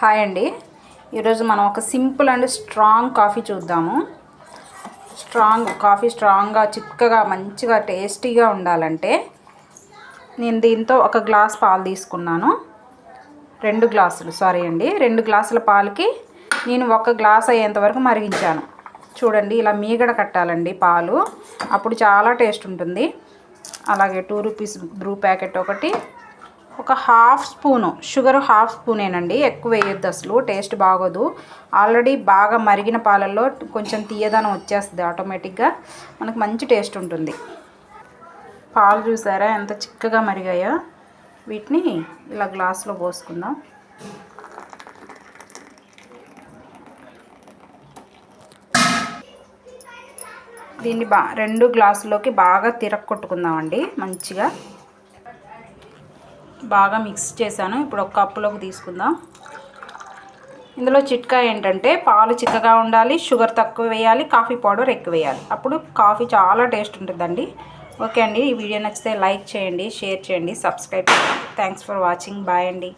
Hi అండి. ఈరోజు మనం ఒక సింపుల్ అండ్ స్ట్రాంగ్ కాఫీ చూద్దాము. స్ట్రాంగ్గా చిక్కగా మంచిగా టేస్టీగా ఉండాలంటే నేను దీంతో ఒక గ్లాస్ పాలు తీసుకున్నాను. 2 గ్లాసుల పాలకి నేను 1 గ్లాస్ అయ్యేంత వరకు మరిగించాను. చూడండి, ఇలా మీగడ కట్టాలండి పాలు, అప్పుడు చాలా టేస్ట్ ఉంటుంది. అలాగే 2 రూపీస్ బ్రూ ప్యాకెట్ ఒకటి, ఒక హాఫ్ స్పూను షుగర్, హాఫ్ స్పూనేనండి, ఎక్కువ వేయొద్దు, అసలు టేస్ట్ బాగోదు. ఆల్రెడీ బాగా మరిగిన పాలల్లో కొంచెం తీయదనం వచ్చేస్తుంది ఆటోమేటిక్గా, మనకు మంచి టేస్ట్ ఉంటుంది. పాలు చూసారా ఎంత చిక్కగా మరిగాయో. వీటిని ఇలా గ్లాస్లో పోసుకుందాం. దీన్ని 2 గ్లాసుల్లోకి బాగా తిరగొట్టుకుందామండి. మంచిగా బాగా మిక్స్ చేశాను. ఇప్పుడు ఒక కప్పులోకి తీసుకుందాం. ఇందులో చిట్కా ఏంటంటే పాలు చిక్కగా ఉండాలి, షుగర్ తక్కువ వేయాలి, కాఫీ పౌడర్ ఎక్కువ వేయాలి, అప్పుడు కాఫీ చాలా టేస్ట్ ఉంటుందండి. ఓకే అండి, ఈ వీడియో నచ్చితే లైక్ చేయండి, షేర్ చేయండి, సబ్స్క్రైబ్ చేయండి. Thanks for watching. బాయ్ అండి.